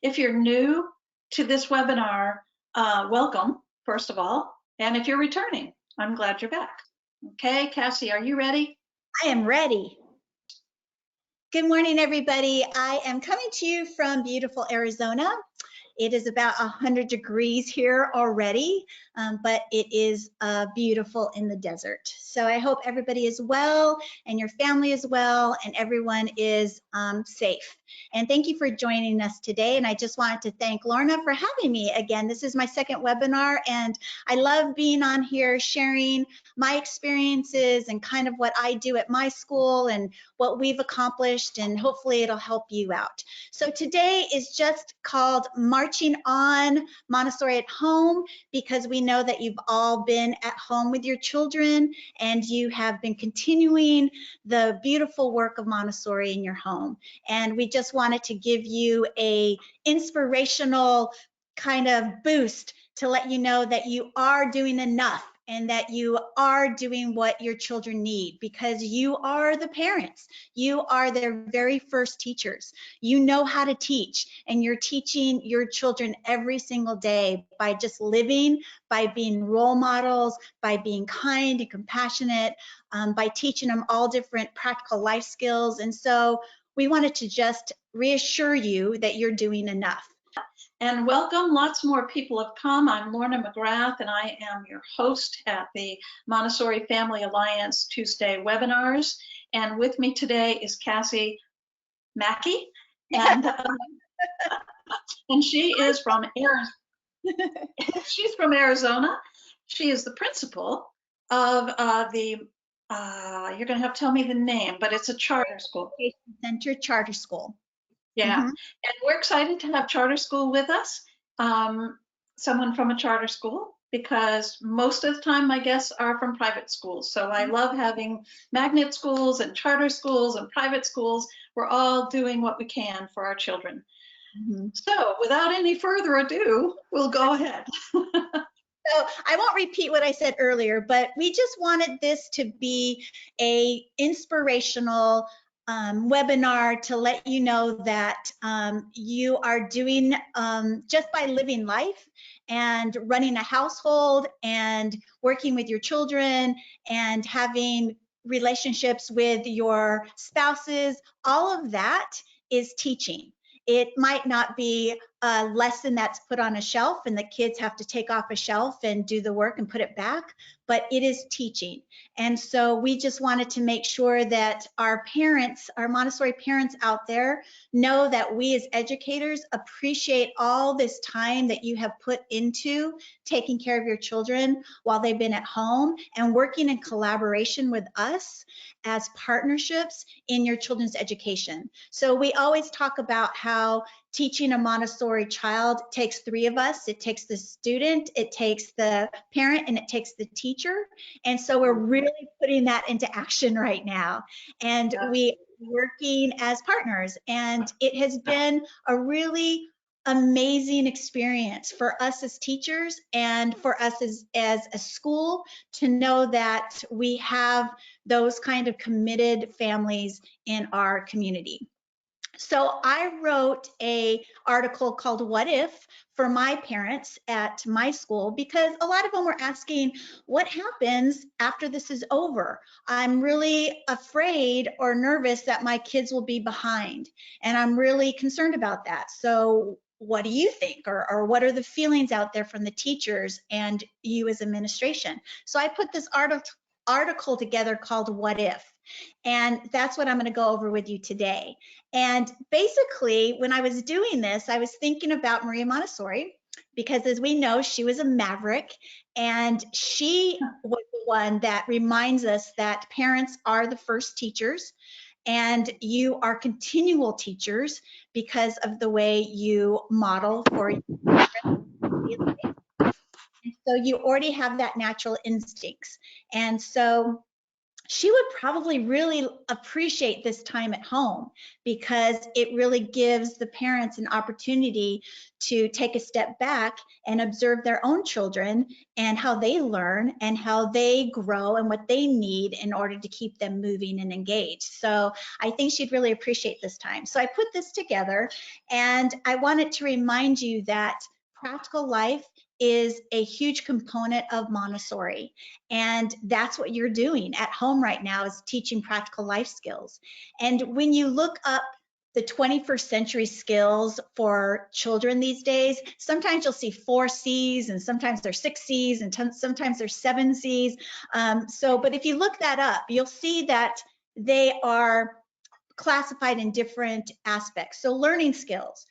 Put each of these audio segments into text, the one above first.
If you're new to this webinar, welcome, first of all. And if you're returning, I'm glad you're back. Okay, Cassie, are you ready? I am ready. Good morning, everybody. I am coming to you from beautiful Arizona. It is about 100 degrees here already, but it is beautiful in the desert. So I hope everybody is well and your family is well and everyone is safe. And thank you for joining us today. And I just wanted to thank Lorna for having me again. This is my second webinar and I love being on here sharing my experiences and kind of what I do at my school and what we've accomplished, and hopefully it'll help you out. So today is just called Marching On Montessori at Home, because we know that you've all been at home with your children and you have been continuing the beautiful work of Montessori in your home. And we just wanted to give you a inspirational kind of boost to let you know that you are doing enough and that you are doing what your children need, because you are the parents. You are their very first teachers. You know how to teach, and you're teaching your children every single day by just living, by being role models, by being kind and compassionate, by teaching them all different practical life skills. And so we wanted to just reassure you that you're doing enough. And welcome, lots more people have come. I'm Lorna McGrath and I am your host at the Montessori Family Alliance Tuesday webinars. And with me today is Cassie Mackey, and she is from Arizona. She's from Arizona. She is the principal of you're going to have to tell me the name, but it's a charter school. Center Charter School. Yeah, and we're excited to have charter school with us, someone from a charter school, because most of the time my guests are from private schools. So I love having magnet schools and charter schools and private schools. We're all doing what we can for our children. So without any further ado, we'll go ahead. So I won't repeat what I said earlier, but we just wanted this to be a inspirational webinar to let you know that you are doing just by living life and running a household and working with your children and having relationships with your spouses, all of that is teaching. It might not be a lesson that's put on a shelf and the kids have to take off a shelf and do the work and put it back, but it is teaching. And so we just wanted to make sure that our parents, our Montessori parents out there, know that we as educators appreciate all this time that you have put into taking care of your children while they've been at home and working in collaboration with us as partnerships in your children's education. So we always talk about how teaching a Montessori child takes three of us. It takes the student, it takes the parent, and it takes the teacher. And so we're really putting that into action right now. And we are working as partners. And it has been a really amazing experience for us as teachers and for us as a school to know that we have those kind of committed families in our community. So I wrote an article called What If for my parents at my school, because a lot of them were asking, what happens after this is over? I'm really afraid or nervous that my kids will be behind, and I'm really concerned about that. So what do you think, or what are the feelings out there from the teachers and you as administration? So I put this article together called What If? And that's what I'm going to go over with you today. And basically, when I was doing this, I was thinking about Maria Montessori, because as we know, she was a maverick, and she was the one that reminds us that parents are the first teachers, and you are continual teachers because of the way you model for your children. And so you already have that natural instincts. And so she would probably really appreciate this time at home because it really gives the parents an opportunity to take a step back and observe their own children and how they learn and how they grow and what they need in order to keep them moving and engaged. So I think she'd really appreciate this time. So I put this together, and I wanted to remind you that practical life is a huge component of Montessori. And that's what you're doing at home right now, is teaching practical life skills. And when you look up the 21st century skills for children these days, sometimes you'll see 4 C's, and sometimes there's 6 C's, and sometimes there's 7 C's. But if you look that up, you'll see that they are classified in different aspects. So learning skills,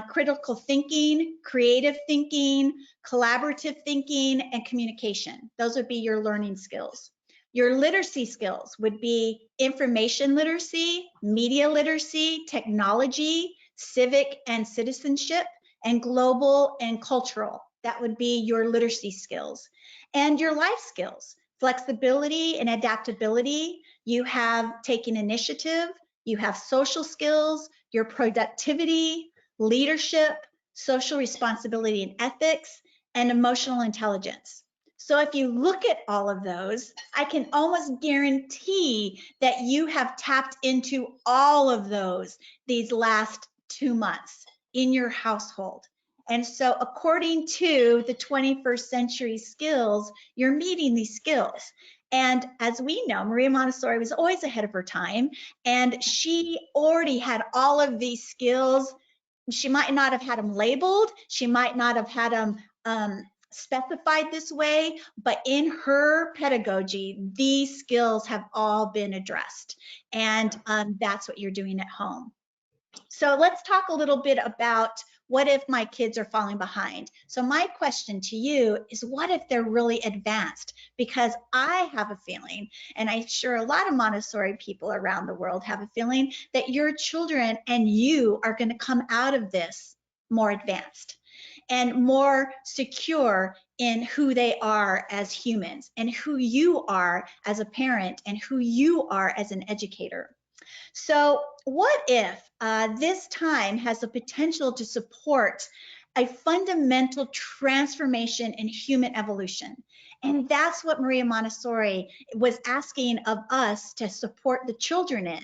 critical thinking, creative thinking, collaborative thinking, and communication. Those would be your learning skills. Your literacy skills would be information literacy, media literacy, technology, civic and citizenship, and global and cultural. That would be your literacy skills. And your life skills, flexibility and adaptability. You have taking initiative, you have social skills, your productivity, leadership, social responsibility and ethics, and emotional intelligence. So if you look at all of those, I can almost guarantee that you have tapped into all of those these last 2 months in your household. And so according to the 21st century skills, you're meeting these skills. And as we know, Maria Montessori was always ahead of her time, and she already had all of these skills. She might not have had them labeled, she might not have had them specified this way, but in her pedagogy, these skills have all been addressed. And that's what you're doing at home. So let's talk a little bit about what if my kids are falling behind. So my question to you is, what if they're really advanced? Because I have a feeling, and I'm sure a lot of Montessori people around the world have a feeling, that your children and you are going to come out of this more advanced and more secure in who they are as humans and who you are as a parent and who you are as an educator. So what if this time has the potential to support a fundamental transformation in human evolution? And that's what Maria Montessori was asking of us to support the children in,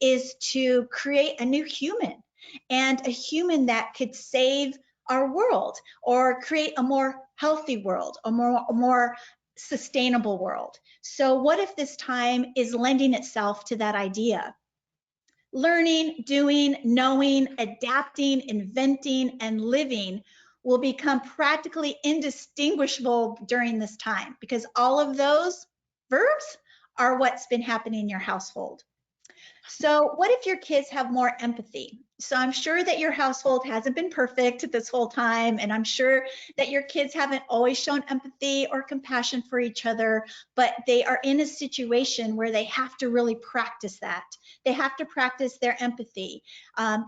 is to create a new human, and a human that could save our world or create a more healthy world, a more sustainable world. So what if this time is lending itself to that idea? Learning, doing, knowing, adapting, inventing, and living will become practically indistinguishable during this time, because all of those verbs are what's been happening in your household. So what if your kids have more empathy? So I'm sure that your household hasn't been perfect this whole time, and I'm sure that your kids haven't always shown empathy or compassion for each other, but they are in a situation where they have to really practice that. They have to practice their empathy.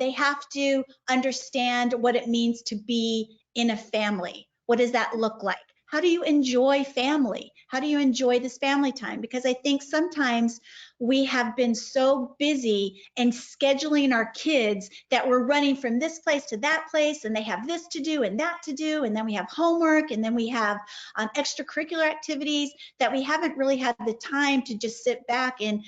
They have to understand what it means to be in a family. What does that look like? How do you enjoy family? How do you enjoy this family time? Because I think sometimes we have been so busy and scheduling our kids that we're running from this place to that place, and they have this to do and that to do, and then we have homework, and then we have extracurricular activities, that we haven't really had the time to just sit back and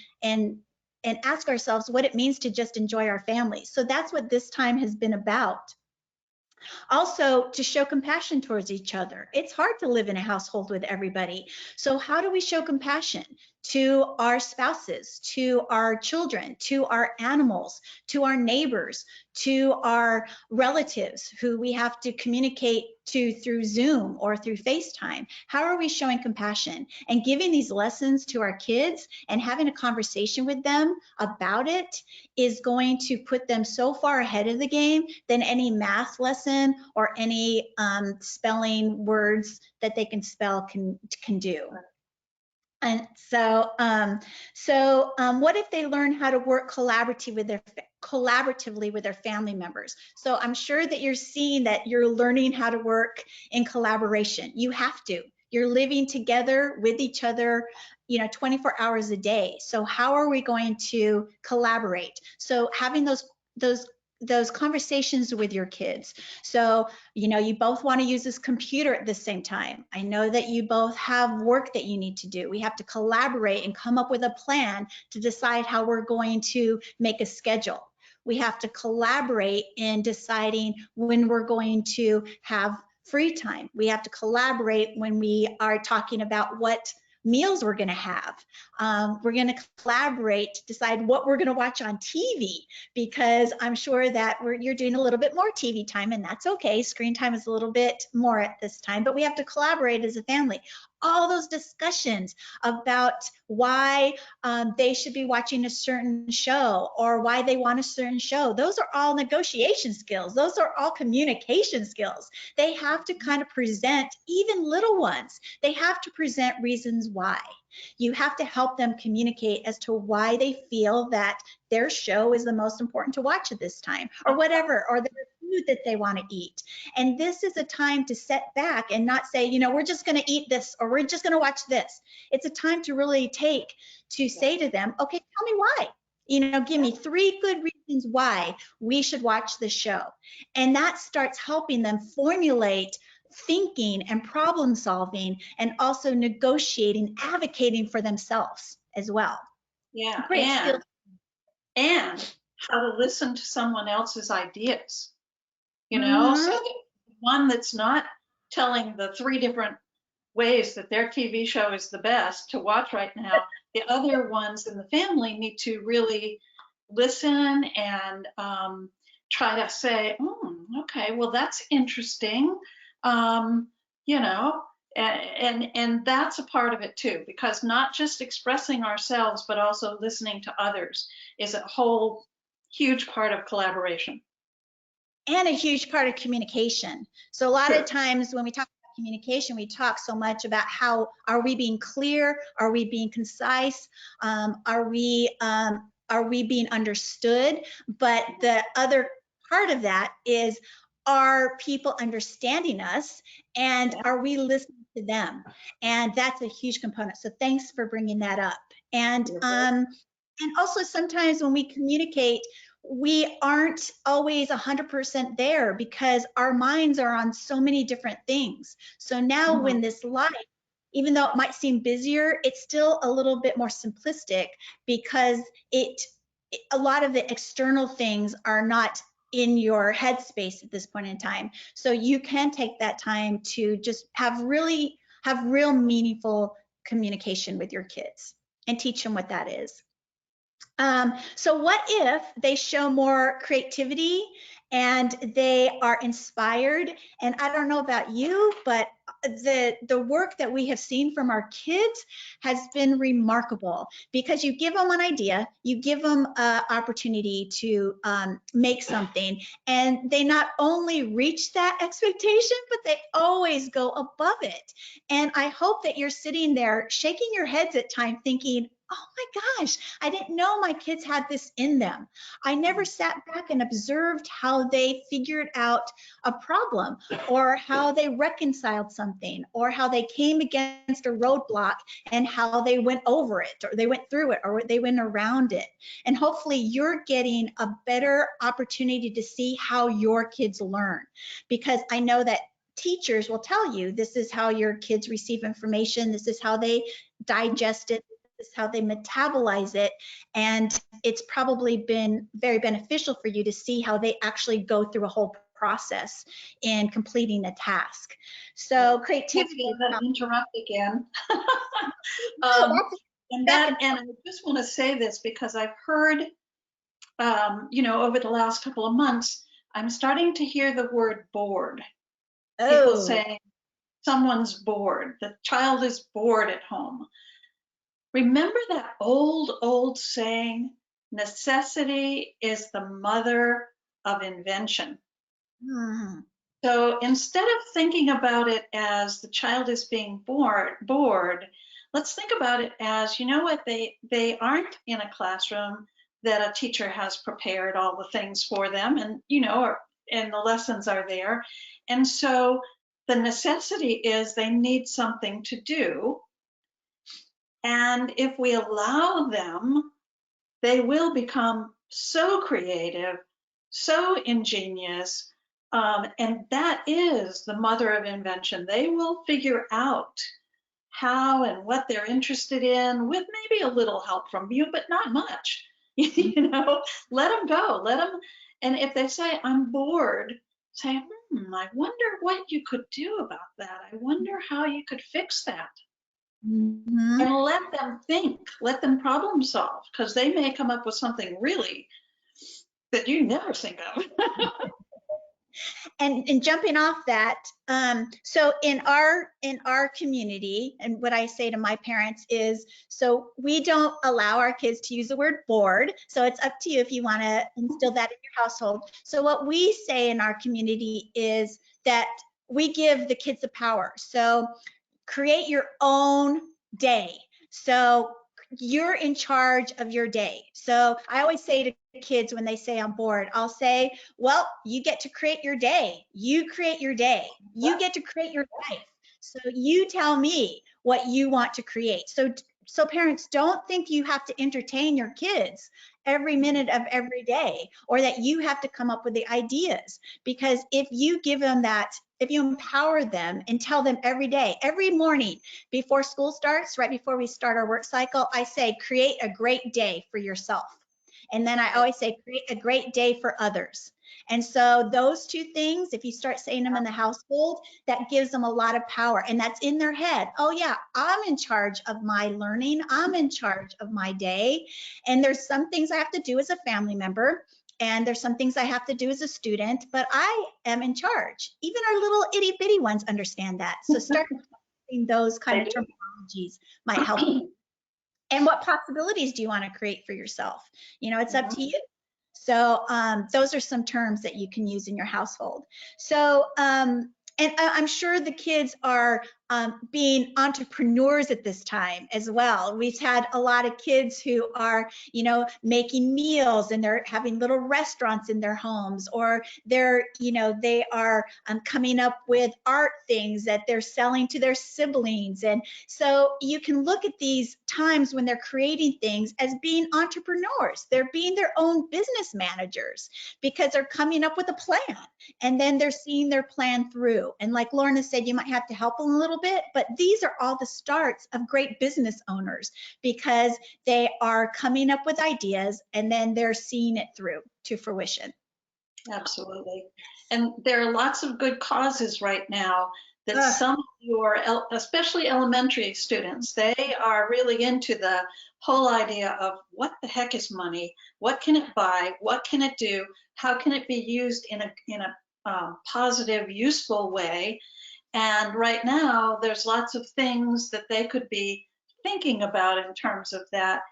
ask ourselves what it means to just enjoy our family. So that's what this time has been about. Also, to show compassion towards each other. It's hard to live in a household with everybody. So how do we show compassion to our spouses, to our children, to our animals, to our neighbors, to our relatives who we have to communicate to through Zoom or through FaceTime? How are we showing compassion? And giving these lessons to our kids and having a conversation with them about it is going to put them so far ahead of the game than any math lesson or any spelling words that they can spell can do. And so, what if they learn how to work collaboratively with their family members? So I'm sure that you're seeing that you're learning how to work in collaboration. You have to. You're living together with each other 24 hours a day. So how are we going to collaborate? So having those conversations with your kids. So, you both want to use this computer at the same time. I know that you both have work that you need to do. We have to collaborate and come up with a plan to decide how we're going to make a schedule. We have to collaborate in deciding when we're going to have free time. We have to collaborate when we are talking about what meals we're going to have. We're going to collaborate to decide what we're going to watch on TV, because I'm sure that you're doing a little bit more TV time, and that's okay. Screen time is a little bit more at this time, but we have to collaborate as a family. All those discussions about why they should be watching a certain show or why they want a certain show, those are all negotiation skills. Those are all communication skills. They have to kind of present, even little ones, they have to present reasons why. You have to help them communicate as to why they feel that their show is the most important to watch at this time, or whatever, or their food that they want to eat. And this is a time to set back and not say, we're just going to eat this or we're just going to watch this. It's a time to really take to say to them, okay, tell me why. Give me 3 good reasons why we should watch the show. And that starts helping them formulate thinking and problem solving, and also negotiating, advocating for themselves as well. Yeah, Great skills. And how to listen to someone else's ideas, so that one that's not telling the 3 different ways that their TV show is the best to watch right now, the other ones in the family need to really listen and try to say, okay, well, that's interesting. And that's a part of it too, because not just expressing ourselves, but also listening to others is a whole huge part of collaboration. And a huge part of communication. So a lot True. of times when we talk about communication, we talk so much about how are we being clear? Are we being concise? Are we being understood? But the other part of that is, are people understanding us, and are we listening to them? And that's a huge component. So thanks for bringing that up. And also sometimes when we communicate, we aren't always 100% there because our minds are on so many different things. So now when this life, even though it might seem busier, it's still a little bit more simplistic, because a lot of the external things are not in your headspace at this point in time. So you can take that time to just have real meaningful communication with your kids and teach them what that is. So what if they show more creativity and they are inspired? And I don't know about you, but the work that we have seen from our kids has been remarkable, because you give them an idea, you give them an opportunity to make something, and they not only reach that expectation, but they always go above it. And I hope that you're sitting there shaking your heads at times thinking, oh my gosh, I didn't know my kids had this in them. I never sat back and observed how they figured out a problem, or how they reconciled something, or how they came against a roadblock and how they went over it, or they went through it, or they went around it. And hopefully you're getting a better opportunity to see how your kids learn, because I know that teachers will tell you this is how your kids receive information, this is how they digest it, is how they metabolize it, and it's probably been very beneficial for you to see how they actually go through a whole process in completing a task. So creativity. Interrupt again. And I just want to say this because I've heard, over the last couple of months, I'm starting to hear the word bored. People saying someone's bored, the child is bored at home. Remember that old saying, necessity is the mother of invention. So instead of thinking about it as the child is being bored, let's think about it as, they aren't in a classroom that a teacher has prepared all the things for them, and, and the lessons are there. And so the necessity is they need something to do. And if we allow them, they will become so creative, so ingenious, and that is the mother of invention. They will figure out how and what they're interested in with maybe a little help from you, but not much. You know, let them go, let them. And if they say, I'm bored, say, I wonder what you could do about that. I wonder how you could fix that. Mhm. And let them think, let them problem solve, because they may come up with something really that you never think of. And jumping off that, so in our community, and what I say to my parents is, so we don't allow our kids to use the word bored. So it's up to you if you want to instill that in your household. So what we say in our community is that we give the kids the power. So create your own day. So you're in charge of your day. So I always say to kids when they say I'm bored, I'll say, well, you get to create your day. You create your day. You get to create your life. So you tell me what you want to create. So parents, don't think you have to entertain your kids every minute of every day, or that you have to come up with the ideas. Because if you give them that, if you empower them and tell them every day, every morning before school starts, right before we start our work cycle, I say, create a great day for yourself. And then I always say, create a great day for others. And so those two things, if you start saying them in the household, that gives them a lot of power. And that's in their head. Oh yeah, I'm in charge of my learning. I'm in charge of my day. And there's some things I have to do as a family member. And there's some things I have to do as a student, but I am in charge. Even our little itty bitty ones understand that. So start those kind They of do. terminologies might help. And what possibilities do you want to create for yourself? You know, it's up to you. So those are some terms that you can use in your household. So, and I'm sure the kids are being entrepreneurs at this time as well. We've had a lot of kids who are, you know, making meals, and they're having little restaurants in their homes, or they're, you know, they are coming up with art things that they're selling to their siblings. And so you can look at these times when they're creating things as being entrepreneurs. They're being their own business managers because they're coming up with a plan, and then they're seeing their plan through. And like Lorna said, you might have to help them a little bit, but these are all the starts of great business owners, because they are coming up with ideas and then they're seeing it through to fruition. Absolutely. And there are lots of good causes right now that Ugh. some of your, especially elementary students, they are really into the whole idea of what the heck is money? What can it buy? What can it do? How can it be used in a positive, useful way? And right now, there's lots of things that they could be thinking about in terms of that,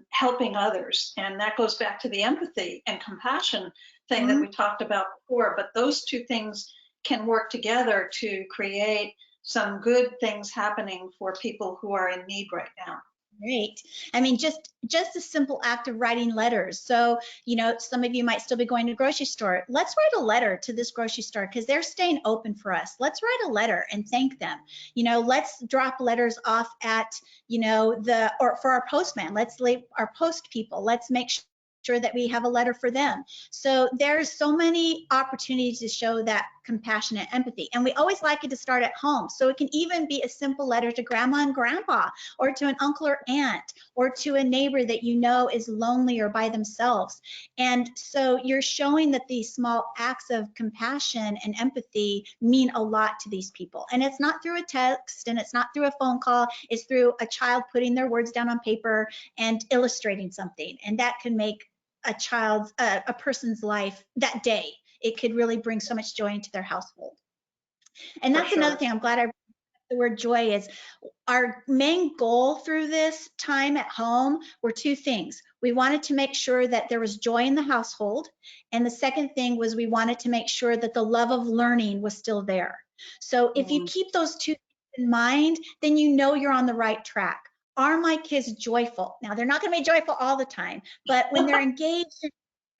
helping others. And that goes back to the empathy and compassion thing that Mhm. we talked about before. But those two things can work together to create some good things happening for people who are in need right now. Great. I mean, just a simple act of writing letters. So, you know, some of you might still be going to the grocery store. Let's write a letter to this grocery store because they're staying open for us. Let's write a letter and thank them. You know, let's drop letters off at, you know, or for our postman. Let's leave our post people. Let's make sure that we have a letter for them. So there's so many opportunities to show that compassion and empathy. And we always like it to start at home. So it can even be a simple letter to grandma and grandpa, or to an uncle or aunt, or to a neighbor that you know is lonely or by themselves. And so you're showing that these small acts of compassion and empathy mean a lot to these people. And it's not through a text, and it's not through a phone call, it's through a child putting their words down on paper and illustrating something. And that can make a person's life that day. It could really bring so much joy into their household. And For that's another sure. thing I'm glad I the word joy is. Our main goal through this time at home were two things. We wanted to make sure that there was joy in the household. And the second thing was we wanted to make sure that the love of learning was still there. So if you Mm. keep those two things in mind, then you know you're on the right track. Are my kids joyful? Now, they're not going to be joyful all the time, but when they're engaged in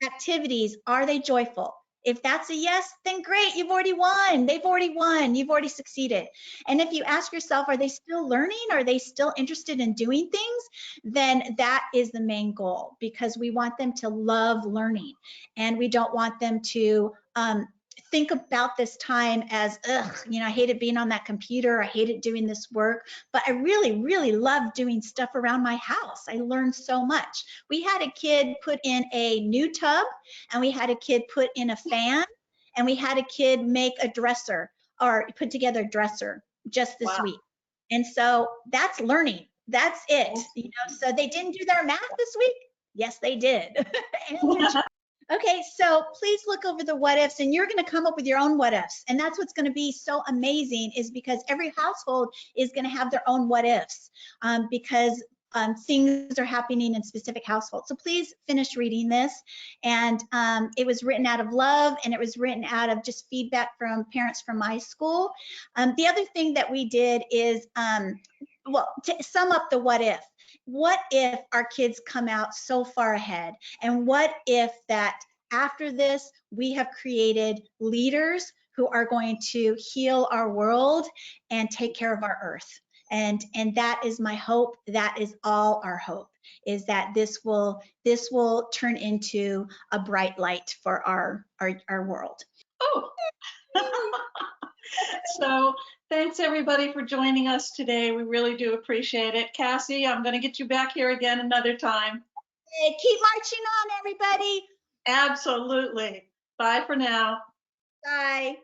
activities, are they joyful? If that's a yes, then great, you've already won. They've already won. You've already succeeded. And if you ask yourself, are they still learning? Are they still interested in doing things? Then that is the main goal, because we want them to love learning, and we don't want them to think about this time as, ugh, you know, I hated being on that computer. I hated doing this work, but I really, really love doing stuff around my house. I learned so much. We had a kid put in a new tub, and we had a kid put in a fan, and we had a kid make a dresser, or put together a dresser just this Wow. week. And so that's learning. That's it. You know, so they didn't do their math this week. Yes, they did. And their Okay, so please look over the what ifs, and you're going to come up with your own what ifs. And that's what's going to be so amazing, is because every household is going to have their own what ifs, because things are happening in specific households. So please finish reading this. And it was written out of love, and it was written out of just feedback from parents from my school. The other thing that we did is, well, to sum up the what if our kids come out so far ahead? And what if that after this, we have created leaders who are going to heal our world and take care of our earth? And that is my hope. That is all our hope, is that this will turn into a bright light for our world. Oh, so thanks everybody for joining us today. We really do appreciate it. Cassie, I'm going to get you back here again another time. Hey, keep marching on, everybody. Absolutely. Bye for now. Bye.